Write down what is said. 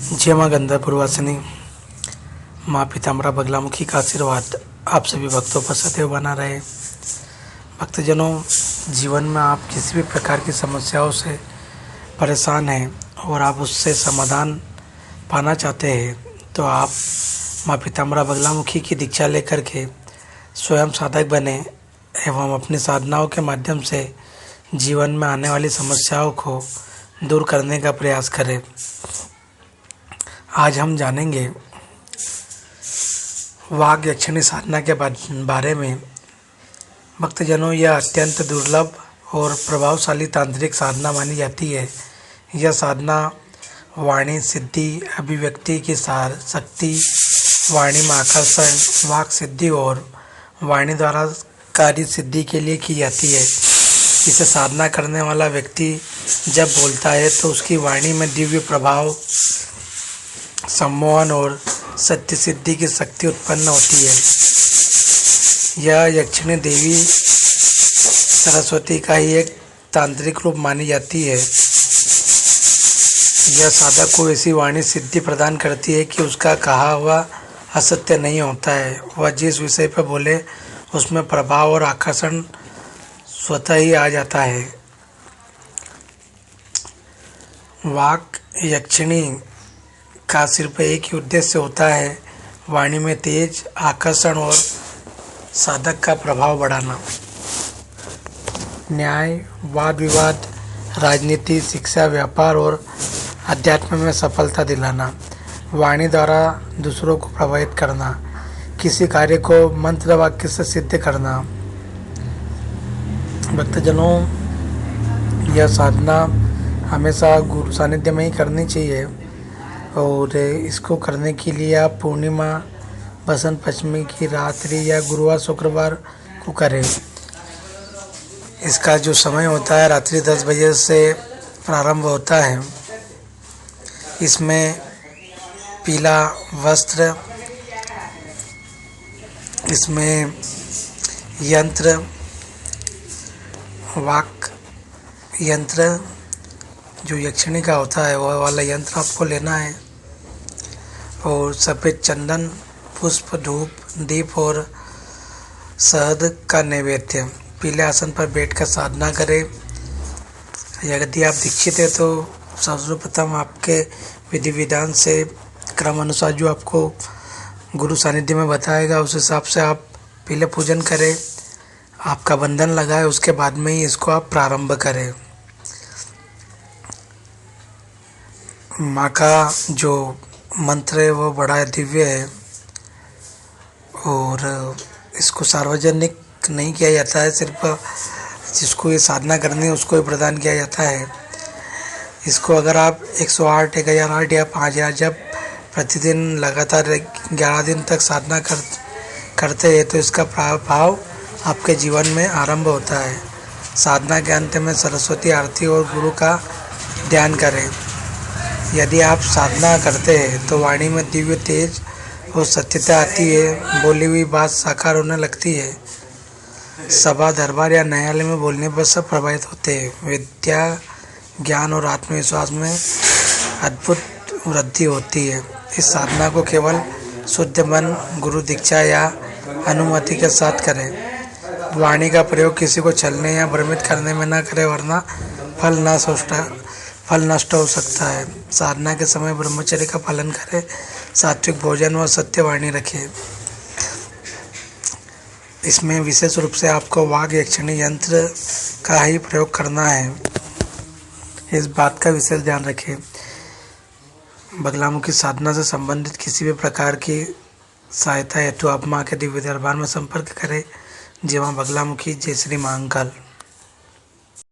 जय माँ गंधर्वपुरवासिनी, माँ पीताम्बरा बगलामुखी का आशीर्वाद आप सभी भक्तों पर सदैव बना रहे। भक्तजनों, जीवन में आप किसी भी प्रकार की समस्याओं से परेशान हैं और आप उससे समाधान पाना चाहते हैं तो आप माँ पीताम्बरा बगलामुखी की दीक्षा लेकर के स्वयं साधक बने एवं अपनी साधनाओं के माध्यम से जीवन में आने वाली समस्याओं को दूर करने का प्रयास करें। आज हम जानेंगे वाग यक्षिणी साधना के बारे में। भक्तजनों, यह अत्यंत दुर्लभ और प्रभावशाली तांत्रिक साधना मानी जाती है। यह साधना वाणी सिद्धि, अभिव्यक्ति की शक्ति, वाणी में आकर्षण, वाक सिद्धि और वाणी द्वारा कार्य सिद्धि के लिए की जाती है। इसे साधना करने वाला व्यक्ति जब बोलता है तो उसकी वाणी में दिव्य प्रभाव, सम्मोहन और सत्य सिद्धि की शक्ति उत्पन्न होती है। यह यक्षिणी देवी सरस्वती का ही एक तांत्रिक रूप मानी जाती है। यह साधक को ऐसी वाणी सिद्धि प्रदान करती है कि उसका कहा हुआ असत्य नहीं होता है। वह जिस विषय पर बोले उसमें प्रभाव और आकर्षण स्वतः ही आ जाता है। वाक यक्षिणी का सिर्फ एक ही उद्देश्य होता है, वाणी में तेज, आकर्षण और साधक का प्रभाव बढ़ाना। न्याय, वाद विवाद, राजनीति, शिक्षा, व्यापार और अध्यात्म में सफलता दिलाना। वाणी द्वारा दूसरों को प्रभावित करना, किसी कार्य को मंत्र वाक्य से सिद्ध करना। भक्तजनों, यह साधना हमेशा गुरु सानिध्य में ही करनी चाहिए और इसको करने के लिए आप पूर्णिमा, बसंत पंचमी की रात्रि या गुरुवार शुक्रवार को करें। इसका जो समय होता है रात्रि 10 बजे से प्रारंभ होता है। इसमें पीला वस्त्र, इसमें यंत्र, वाक यंत्र जो यक्षिणी का होता है वह वाला यंत्र आपको लेना है और सफ़ेद चंदन, पुष्प, धूप, दीप और शहद का नैवेद्य। पीले आसन पर बैठकर साधना करें। यदि आप दीक्षित हैं तो सर्वप्रथम आपके विधि विधान से क्रम अनुसार जो आपको गुरु सानिध्य में बताएगा उस हिसाब से आप पीले पूजन करें, आपका बंधन लगाए, उसके बाद में ही इसको आप प्रारंभ करें। माँ का जो मंत्र है वो बड़ा दिव्य है और इसको सार्वजनिक नहीं किया जाता है, सिर्फ जिसको ये साधना करनी है उसको ही प्रदान किया जाता है। इसको अगर आप 108, 1008 या 5000 जब प्रतिदिन लगातार 11 दिन तक साधना करते हैं तो इसका प्रभाव आपके जीवन में आरंभ होता है। साधना के अंत में सरस्वती आरती और गुरु का ध्यान करें। यदि आप साधना करते हैं तो वाणी में दिव्य तेज और सत्यता आती है, बोली हुई बात साकार होने लगती है। सभा, दरबार या न्यायालय में बोलने पर सब प्रभावित होते हैं। विद्या, ज्ञान और आत्मविश्वास में अद्भुत वृद्धि होती है। इस साधना को केवल शुद्ध मन, गुरु दीक्षा या अनुमति के साथ करें। वाणी का प्रयोग किसी को छलने या भ्रमित करने में न करें वरना फल नष्ट हो सकता है। साधना के समय ब्रह्मचर्य का पालन करें, सात्विक भोजन व सत्य वाणी रखें। इसमें विशेष रूप से आपको वाग यक्षिणी यंत्र का ही प्रयोग करना है, इस बात का विशेष ध्यान रखें। बगलामुखी साधना से संबंधित किसी भी प्रकार की सहायता हेतु आप माँ के दिव्य दरबार में संपर्क करें। जय माँ बगलामुखी, जय श्री महाकाल।